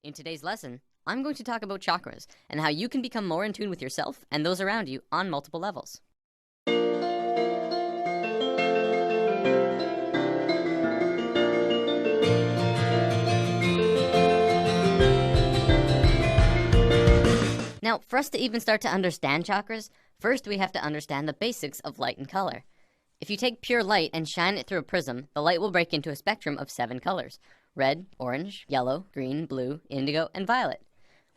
In today's lesson, I'm going to talk about chakras and how you can become more in tune with yourself and those around you on multiple levels. Now, for us to even start to understand chakras, first we have to understand the basics of light and color. If you take pure light and shine it through a prism, the light will break into a spectrum of 7 colors: red, orange, yellow, green, blue, indigo, and violet.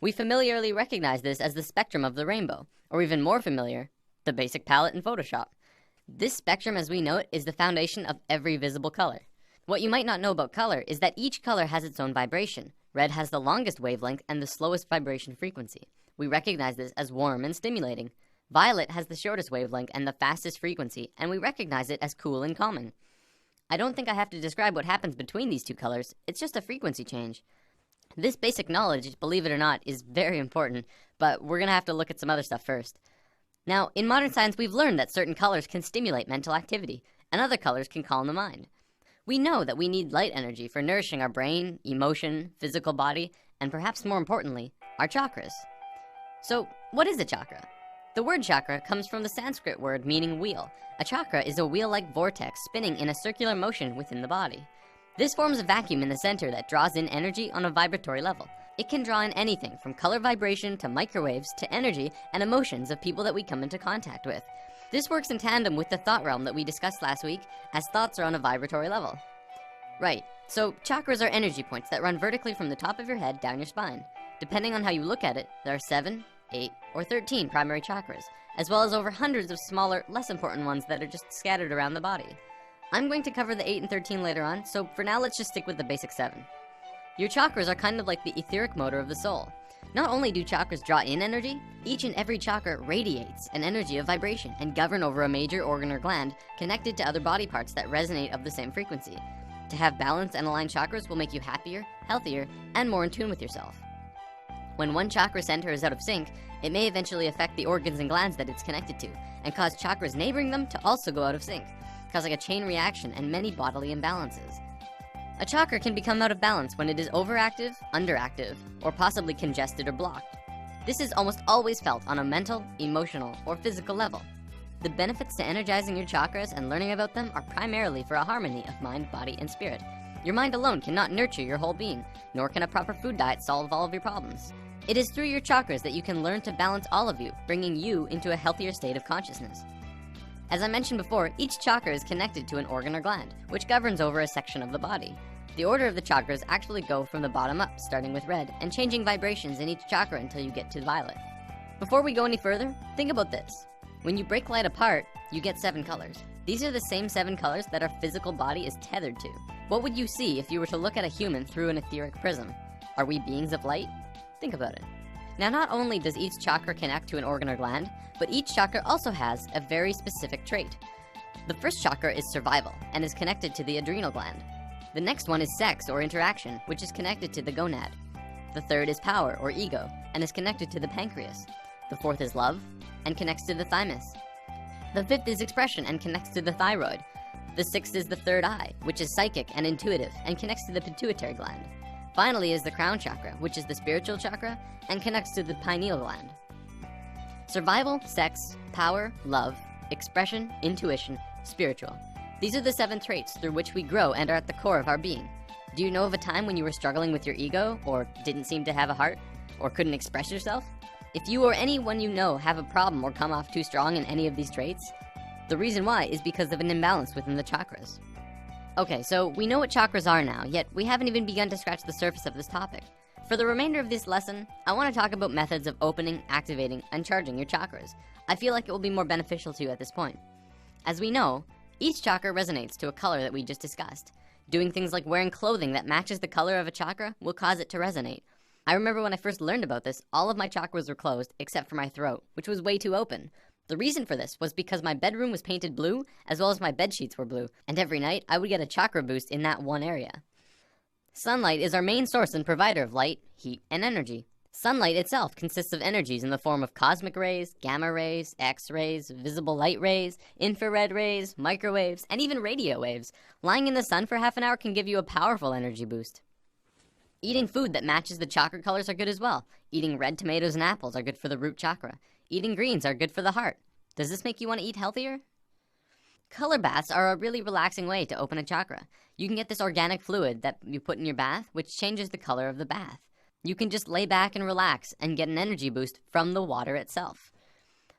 We familiarly recognize this as the spectrum of the rainbow, or even more familiar, the basic palette in Photoshop. This spectrum as we know it is the foundation of every visible color. What you might not know about color is that each color has its own vibration. Red has the longest wavelength and the slowest vibration frequency. We recognize this as warm and stimulating. Violet has the shortest wavelength and the fastest frequency, and we recognize it as cool and calming. I don't think I have to describe what happens between these two colors, it's just a frequency change. This basic knowledge, believe it or not, is very important, but we're gonna have to look at some other stuff first. Now, in modern science, we've learned that certain colors can stimulate mental activity, and other colors can calm the mind. We know that we need light energy for nourishing our brain, emotion, physical body, and perhaps more importantly, our chakras. So, what is a chakra? The word chakra comes from the Sanskrit word meaning wheel. A chakra is a wheel-like vortex spinning in a circular motion within the body. This forms a vacuum in the center that draws in energy on a vibratory level. It can draw in anything from color vibration to microwaves to energy and emotions of people that we come into contact with. This works in tandem with the thought realm that we discussed last week, as thoughts are on a vibratory level. Right, so chakras are energy points that run vertically from the top of your head down your spine. Depending on how you look at it, there are 7, 8, or 13 primary chakras, as well as over hundreds of smaller, less important ones that are just scattered around the body. I'm going to cover the 8 and 13 later on, so for now let's just stick with the basic 7. Your chakras are kind of like the etheric motor of the soul. Not only do chakras draw in energy, each and every chakra radiates an energy of vibration and govern over a major organ or gland connected to other body parts that resonate of the same frequency. To have balanced and aligned chakras will make you happier, healthier, and more in tune with yourself. When one chakra center is out of sync, it may eventually affect the organs and glands that it's connected to, and cause chakras neighboring them to also go out of sync, causing a chain reaction and many bodily imbalances. A chakra can become out of balance when it is overactive, underactive, or possibly congested or blocked. This is almost always felt on a mental, emotional, or physical level. The benefits to energizing your chakras and learning about them are primarily for a harmony of mind, body, and spirit. Your mind alone cannot nurture your whole being, nor can a proper food diet solve all of your problems. It is through your chakras that you can learn to balance all of you, bringing you into a healthier state of consciousness. As I mentioned before, each chakra is connected to an organ or gland, which governs over a section of the body. The order of the chakras actually go from the bottom up, starting with red, and changing vibrations in each chakra until you get to violet. Before we go any further, think about this. When you break light apart, you get 7 colors. These are the same 7 colors that our physical body is tethered to. What would you see if you were to look at a human through an etheric prism? Are we beings of light? Think about it. Now, not only does each chakra connect to an organ or gland, but each chakra also has a very specific trait. The first chakra is survival and is connected to the adrenal gland. The next one is sex or interaction, which is connected to the gonad. The third is power or ego and is connected to the pancreas. The fourth is love and connects to the thymus. The fifth is expression and connects to the thyroid. The sixth is the third eye, which is psychic and intuitive and connects to the pituitary gland. Finally is the crown chakra, which is the spiritual chakra and connects to the pineal gland. Survival, sex, power, love, expression, intuition, spiritual. These are the 7 traits through which we grow and are at the core of our being. Do you know of a time when you were struggling with your ego, or didn't seem to have a heart, or couldn't express yourself? If you or anyone you know have a problem or come off too strong in any of these traits, the reason why is because of an imbalance within the chakras. Okay, so we know what chakras are now, yet we haven't even begun to scratch the surface of this topic. For the remainder of this lesson, I want to talk about methods of opening, activating, and charging your chakras. I feel like it will be more beneficial to you at this point. As we know, each chakra resonates to a color that we just discussed. Doing things like wearing clothing that matches the color of a chakra will cause it to resonate. I remember when I first learned about this, all of my chakras were closed except for my throat, which was way too open. The reason for this was because my bedroom was painted blue, as well as my bed sheets were blue, and every night I would get a chakra boost in that one area. Sunlight is our main source and provider of light, heat, and energy. Sunlight itself consists of energies in the form of cosmic rays, gamma rays, X-rays, visible light rays, infrared rays, microwaves, and even radio waves. Lying in the sun for half an hour can give you a powerful energy boost. Eating food that matches the chakra colors are good as well. Eating red tomatoes and apples are good for the root chakra. Eating greens are good for the heart. Does this make you want to eat healthier? Color baths are a really relaxing way to open a chakra. You can get this organic fluid that you put in your bath, which changes the color of the bath. You can just lay back and relax and get an energy boost from the water itself.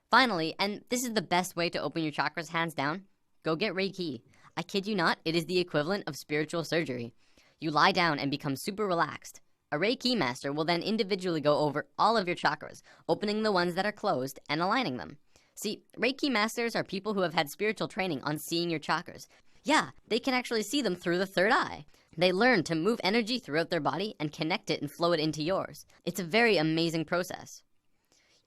Finally, and this is the best way to open your chakras hands down, go get Reiki. I kid you not, it is the equivalent of spiritual surgery. You lie down and become super relaxed. A Reiki master will then individually go over all of your chakras, opening the ones that are closed and aligning them. See, Reiki masters are people who have had spiritual training on seeing your chakras. Yeah, they can actually see them through the third eye. They learn to move energy throughout their body and connect it and flow it into yours. It's a very amazing process.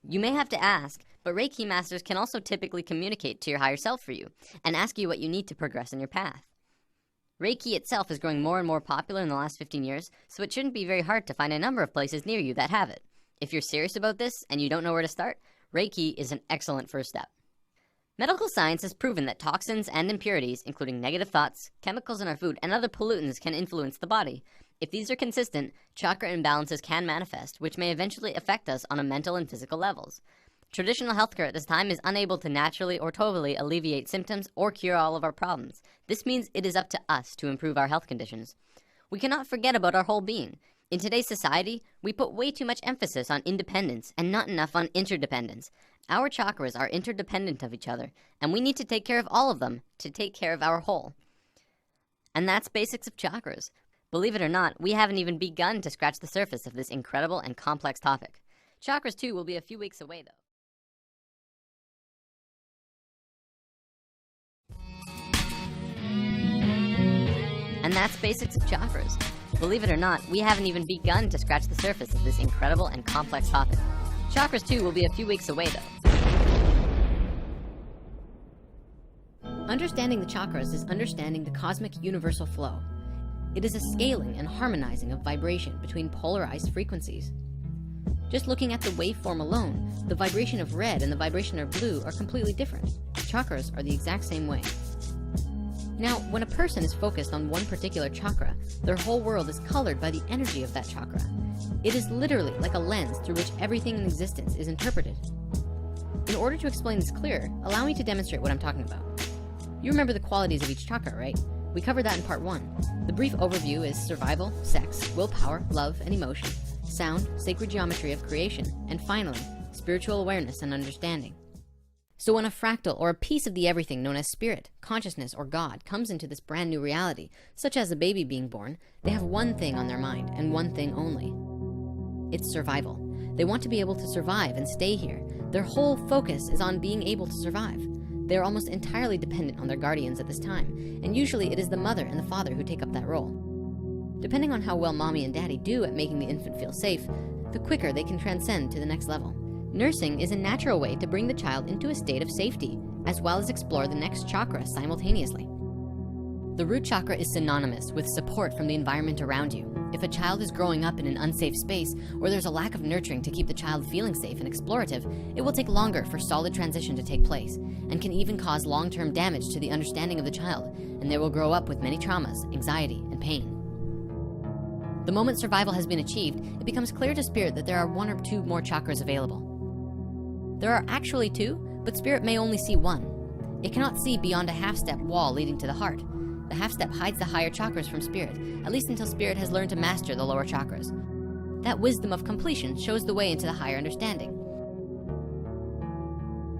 You may have to ask, but Reiki masters can also typically communicate to your higher self for you and ask you what you need to progress in your path. Reiki itself is growing more and more popular in the last 15 years, so it shouldn't be very hard to find a number of places near you that have it. If you're serious about this and you don't know where to start, Reiki is an excellent first step. Medical science has proven that toxins and impurities, including negative thoughts, chemicals in our food, and other pollutants can influence the body. If these are consistent, chakra imbalances can manifest, which may eventually affect us on a mental and physical levels. Traditional healthcare at this time is unable to naturally or totally alleviate symptoms or cure all of our problems. This means it is up to us to improve our health conditions. We cannot forget about our whole being. In today's society, we put way too much emphasis on independence and not enough on interdependence. Our chakras are interdependent of each other, and we need to take care of all of them to take care of our whole. And that's basics of chakras. Believe it or not, we haven't even begun to scratch the surface of this incredible and complex topic. Chakras 2 will be a few weeks away, though. And that's basics of chakras. Believe it or not, we haven't even begun to scratch the surface of this incredible and complex topic. Chakras 2 will be a few weeks away, though. Understanding the chakras is understanding the cosmic universal flow. It is a scaling and harmonizing of vibration between polarized frequencies. Just looking at the waveform alone, the vibration of red and the vibration of blue are completely different. Chakras are the exact same way. Now, when a person is focused on one particular chakra, their whole world is colored by the energy of that chakra. It is literally like a lens through which everything in existence is interpreted. In order to explain this clearer, allow me to demonstrate what I'm talking about. You remember the qualities of each chakra, right? We covered that in part 1. The brief overview is survival, sex, willpower, love, and emotion, sound, sacred geometry of creation, and finally, spiritual awareness and understanding. So when a fractal or a piece of the everything known as spirit, consciousness, or God comes into this brand new reality, such as a baby being born, they have one thing on their mind and one thing only. It's survival. They want to be able to survive and stay here. Their whole focus is on being able to survive. They are almost entirely dependent on their guardians at this time, and usually it is the mother and the father who take up that role. Depending on how well mommy and daddy do at making the infant feel safe, the quicker they can transcend to the next level. Nursing is a natural way to bring the child into a state of safety, as well as explore the next chakra simultaneously. The root chakra is synonymous with support from the environment around you. If a child is growing up in an unsafe space, or there's a lack of nurturing to keep the child feeling safe and explorative, it will take longer for solid transition to take place, and can even cause long-term damage to the understanding of the child, and they will grow up with many traumas, anxiety, and pain. The moment survival has been achieved, it becomes clear to spirit that there are 1 or 2 more chakras available. There are actually 2, but spirit may only see 1. It cannot see beyond a half-step wall leading to the heart. The half-step hides the higher chakras from spirit, at least until spirit has learned to master the lower chakras. That wisdom of completion shows the way into the higher understanding.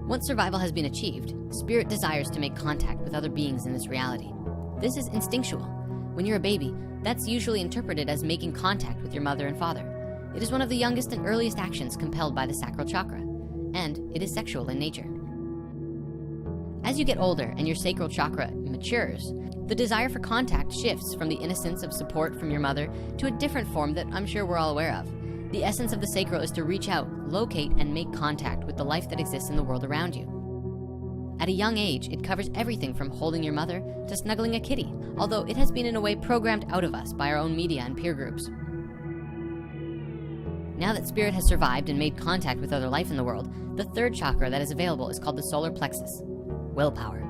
Once survival has been achieved, spirit desires to make contact with other beings in this reality. This is instinctual. When you're a baby, that's usually interpreted as making contact with your mother and father. It is one of the youngest and earliest actions compelled by the sacral chakra, and it is sexual in nature. As you get older and your sacral chakra matures, the desire for contact shifts from the innocence of support from your mother to a different form that I'm sure we're all aware of. The essence of the sacral is to reach out, locate, and make contact with the life that exists in the world around you. At a young age, it covers everything from holding your mother to snuggling a kitty, although it has been in a way programmed out of us by our own media and peer groups. Now that spirit has survived and made contact with other life in the world, the third chakra that is available is called the solar plexus, willpower.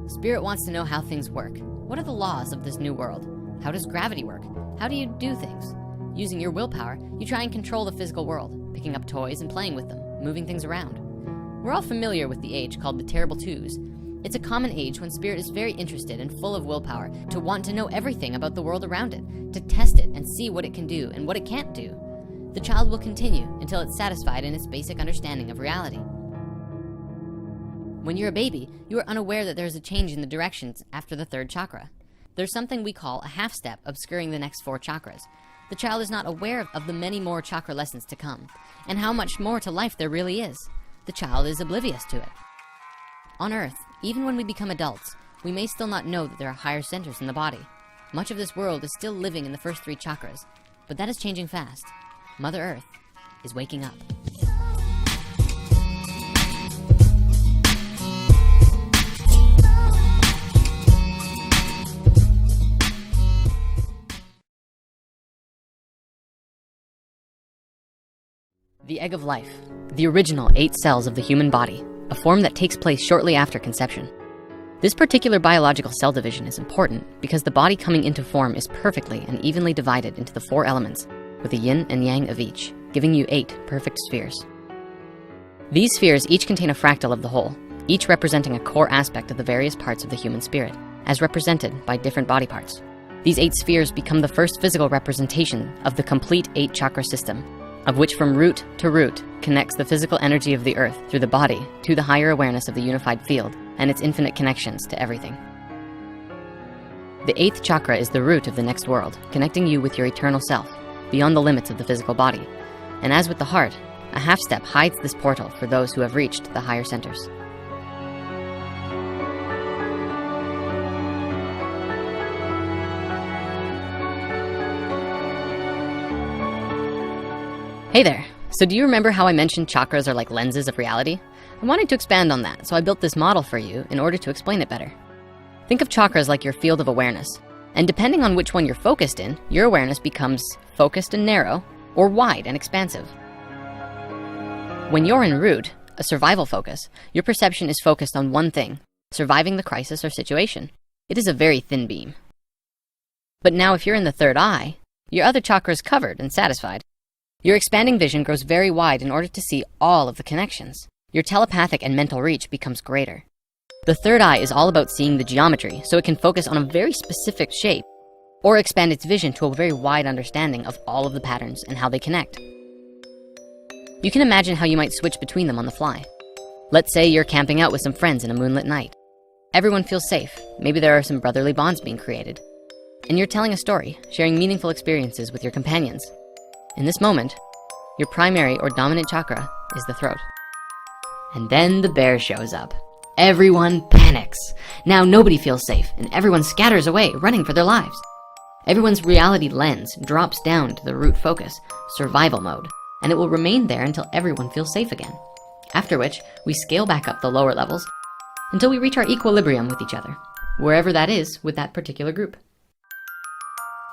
Spirit wants to know how things work. What are the laws of this new world? How does gravity work? How do you do things? Using your willpower, you try and control the physical world, picking up toys and playing with them, moving things around. We're all familiar with the age called the terrible twos. It's a common age when spirit is very interested and full of willpower to want to know everything about the world around it, to test it and see what it can do and what it can't do. The child will continue until it's satisfied in its basic understanding of reality. When you're a baby, you are unaware that there's a change in the directions after the third chakra. There's something we call a half step obscuring the next 4 chakras. The child is not aware of the many more chakra lessons to come, and how much more to life there really is. The child is oblivious to it. On Earth, even when we become adults, we may still not know that there are higher centers in the body. Much of this world is still living in the first 3 chakras, but that is changing fast. Mother Earth is waking up. The egg of life, the original 8 cells of the human body, a form that takes place shortly after conception. This particular biological cell division is important because the body coming into form is perfectly and evenly divided into the 4 elements, with a yin and yang of each, giving you 8 perfect spheres. These spheres each contain a fractal of the whole, each representing a core aspect of the various parts of the human spirit, as represented by different body parts. These 8 spheres become the first physical representation of the complete 8 chakra system, of which from root to root connects the physical energy of the earth through the body to the higher awareness of the unified field and its infinite connections to everything. The 8th chakra is the root of the next world, connecting you with your eternal self, beyond the limits of the physical body. And as with the heart, a half step hides this portal for those who have reached the higher centers. Hey there. So do you remember how I mentioned chakras are like lenses of reality? I wanted to expand on that, so I built this model for you in order to explain it better. Think of chakras like your field of awareness, and depending on which one you're focused in, your awareness becomes focused and narrow, or wide and expansive. When you're en route, a survival focus, your perception is focused on one thing, surviving the crisis or situation. It is a very thin beam. But now if you're in the third eye, your other chakra is covered and satisfied. Your expanding vision grows very wide in order to see all of the connections. Your telepathic and mental reach becomes greater. The third eye is all about seeing the geometry, so it can focus on a very specific shape, or expand its vision to a very wide understanding of all of the patterns and how they connect. You can imagine how you might switch between them on the fly. Let's say you're camping out with some friends in a moonlit night. Everyone feels safe. Maybe there are some brotherly bonds being created. And you're telling a story, sharing meaningful experiences with your companions. In this moment, your primary or dominant chakra is the throat. And then the bear shows up. Everyone panics. Now nobody feels safe, and everyone scatters away, running for their lives. Everyone's reality lens drops down to the root focus, survival mode, and it will remain there until everyone feels safe again. After which, we scale back up the lower levels until we reach our equilibrium with each other, wherever that is with that particular group.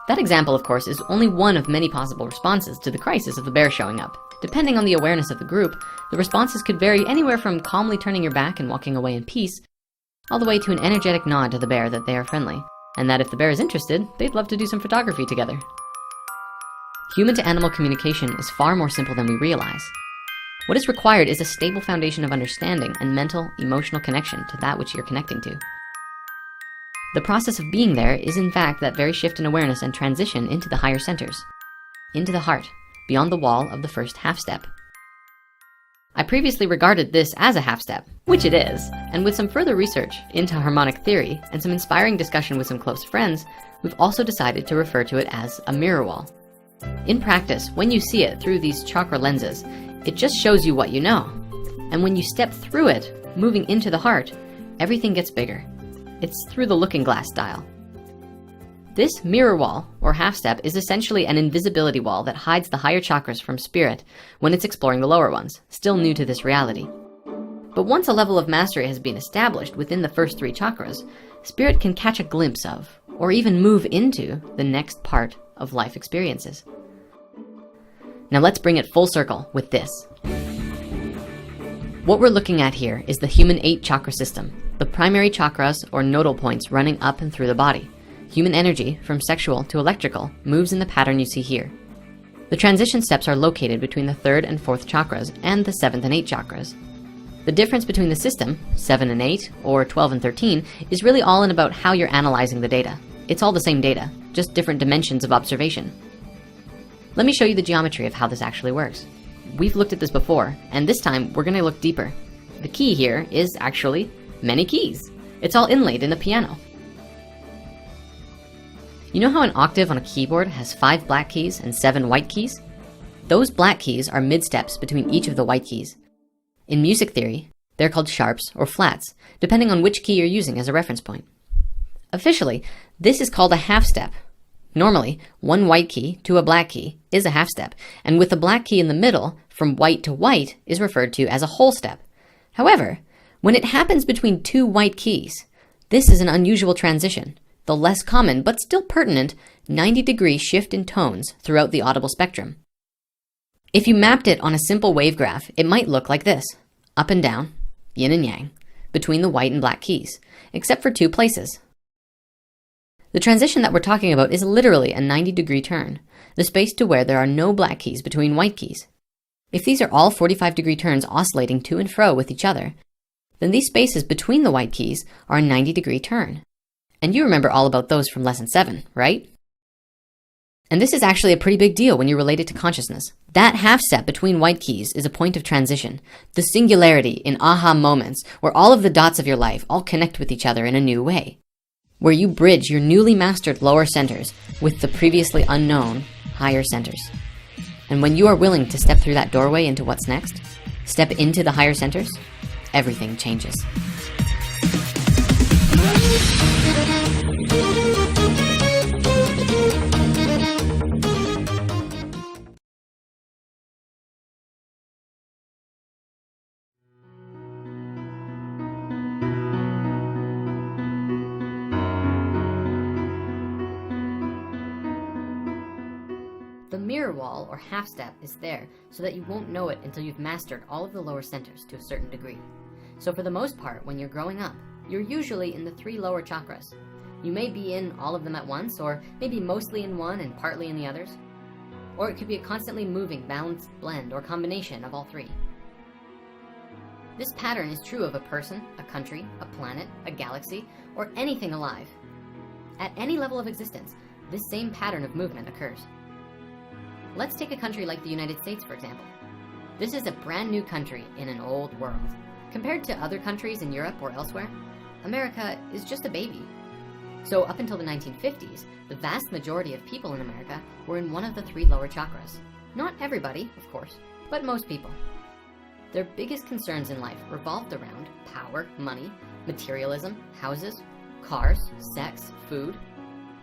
That example, of course, is only one of many possible responses to the crisis of the bear showing up. Depending on the awareness of the group, the responses could vary anywhere from calmly turning your back and walking away in peace, all the way to an energetic nod to the bear that they are friendly, and that if the bear is interested, they'd love to do some photography together. Human to animal communication is far more simple than we realize. What is required is a stable foundation of understanding and mental, emotional connection to that which you're connecting to. The process of being there is in fact that very shift in awareness and transition into the higher centers, into the heart, beyond the wall of the first half step. I previously regarded this as a half step, which it is, and with some further research into harmonic theory and some inspiring discussion with some close friends, we've also decided to refer to it as a mirror wall. In practice, when you see it through these chakra lenses, it just shows you what you know. And when you step through it, moving into the heart, everything gets bigger. It's through the looking glass style. This mirror wall, or half step, is essentially an invisibility wall that hides the higher chakras from spirit when it's exploring the lower ones, still new to this reality. But once a level of mastery has been established within the first 3 chakras, spirit can catch a glimpse of, or even move into, the next part of life experiences. Now let's bring it full circle with this. What we're looking at here is the human 8 chakra system, the primary chakras or nodal points running up and through the body. Human energy, from sexual to electrical, moves in the pattern you see here. The transition steps are located between the 3rd and 4th chakras and the 7th and 8th chakras. The difference between the system, 7 and 8, or 12 and 13, is really all in about how you're analyzing the data. It's all the same data, just different dimensions of observation. Let me show you the geometry of how this actually works. We've looked at this before, and this time we're gonna look deeper. The key here is actually many keys. It's all inlaid in a piano. You know how an octave on a keyboard has 5 black keys and 7 white keys? Those black keys are mid-steps between each of the white keys. In music theory, they're called sharps or flats, depending on which key you're using as a reference point. Officially, this is called a half step. Normally, one white key to a black key is a half step, and with the black key in the middle, from white to white, is referred to as a whole step. However, when it happens between 2 white keys, this is an unusual transition, the less common but still pertinent 90-degree shift in tones throughout the audible spectrum. If you mapped it on a simple wave graph, it might look like this, up and down, yin and yang, between the white and black keys, except for 2 places. The transition that we're talking about is literally a 90-degree turn, the space to where there are no black keys between white keys. If these are all 45-degree turns oscillating to and fro with each other, then these spaces between the white keys are a 90-degree turn. And you remember all about those from lesson 7, right? And this is actually a pretty big deal when you relate it to consciousness. That half step between white keys is a point of transition, the singularity in aha moments where all of the dots of your life all connect with each other in a new way, where you bridge your newly mastered lower centers with the previously unknown higher centers. And when you are willing to step through that doorway into what's next, step into the higher centers, everything changes. The mirror wall, or half step, is there so that you won't know it until you've mastered all of the lower centers to a certain degree. So for the most part, when you're growing up, you're usually in the 3 lower chakras. You may be in all of them at once, or maybe mostly in one and partly in the others. Or it could be a constantly moving, balanced blend or combination of all 3. This pattern is true of a person, a country, a planet, a galaxy, or anything alive. At any level of existence, this same pattern of movement occurs. Let's take a country like the United States, for example. This is a brand new country in an old world. Compared to other countries in Europe or elsewhere, America is just a baby. So up until the 1950s, the vast majority of people in America were in one of the 3 lower chakras. Not everybody, of course, but most people. Their biggest concerns in life revolved around power, money, materialism, houses, cars, sex, food,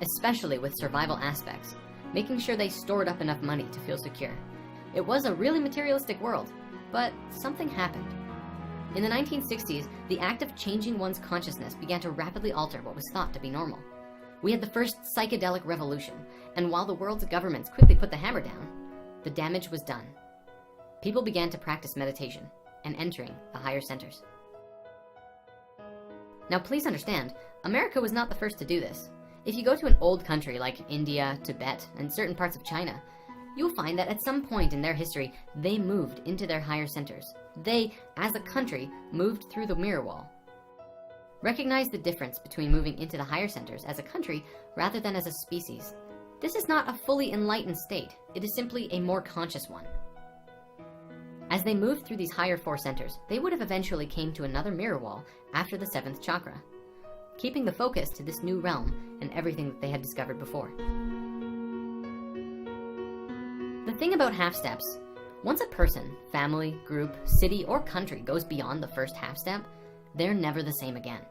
especially with survival aspects, making sure they stored up enough money to feel secure. It was a really materialistic world, but something happened. In the 1960s, the act of changing one's consciousness began to rapidly alter what was thought to be normal. We had the first psychedelic revolution, and while the world's governments quickly put the hammer down, the damage was done. People began to practice meditation and entering the higher centers. Now please understand, America was not the first to do this. If you go to an old country like India, Tibet, and certain parts of China, you'll find that at some point in their history, they moved into their higher centers. They, as a country, moved through the mirror wall. Recognize the difference between moving into the higher centers as a country rather than as a species. This is not a fully enlightened state. It is simply a more conscious one. As they moved through these higher 4 centers, they would have eventually came to another mirror wall after the 7th chakra, keeping the focus to this new realm and everything that they had discovered before. The thing about half steps, once a person, family, group, city, or country goes beyond the first half step, they're never the same again.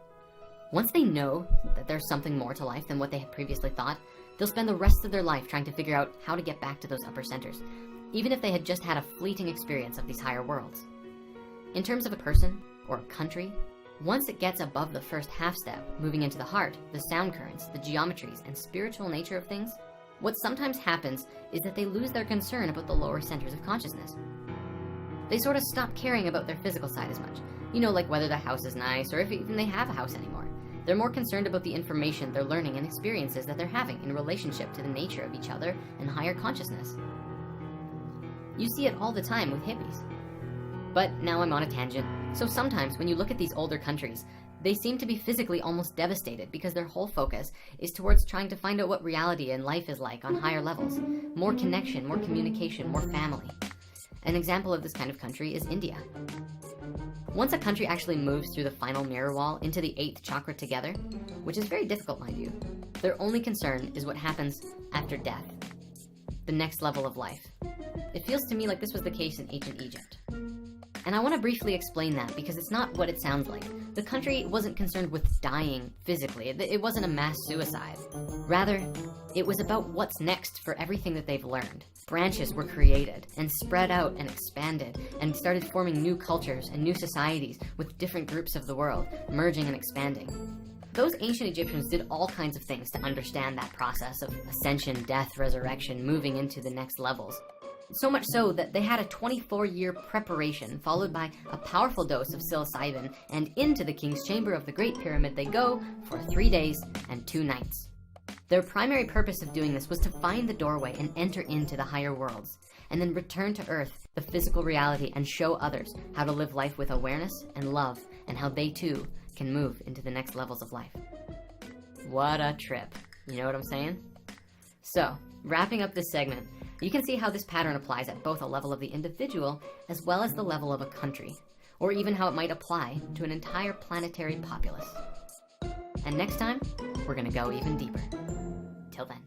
Once they know that there's something more to life than what they had previously thought, they'll spend the rest of their life trying to figure out how to get back to those upper centers, even if they had just had a fleeting experience of these higher worlds. In terms of a person or a country, once it gets above the first half step, moving into the heart, the sound currents, the geometries, and spiritual nature of things, what sometimes happens is that they lose their concern about the lower centers of consciousness. They sort of stop caring about their physical side as much. You know, like whether the house is nice or if even they have a house anymore. They're more concerned about the information they're learning and experiences that they're having in relationship to the nature of each other and higher consciousness. You see it all the time with hippies. But now I'm on a tangent. So sometimes when you look at these older countries, they seem to be physically almost devastated because their whole focus is towards trying to find out what reality and life is like on higher levels. More connection, more communication, more family. An example of this kind of country is India. Once a country actually moves through the final mirror wall into the 8th chakra together, which is very difficult, mind you, their only concern is what happens after death, the next level of life. It feels to me like this was the case in ancient Egypt. And I want to briefly explain that because it's not what it sounds like. The country wasn't concerned with dying physically. It wasn't a mass suicide. Rather, it was about what's next for everything that they've learned. Branches were created and spread out and expanded and started forming new cultures and new societies with different groups of the world, merging and expanding. Those ancient Egyptians did all kinds of things to understand that process of ascension, death, resurrection, moving into the next levels. So much so that they had a 24-year preparation followed by a powerful dose of psilocybin, and into the king's chamber of the Great Pyramid they go for 3 days and 2 nights. Their primary purpose of doing this was to find the doorway and enter into the higher worlds, and then return to Earth, the physical reality, and show others how to live life with awareness and love, and how they too can move into the next levels of life. What a trip. You know what I'm saying? So, wrapping up this segment, you can see how this pattern applies at both a level of the individual as well as the level of a country, or even how it might apply to an entire planetary populace. And next time, we're gonna go even deeper. Till then.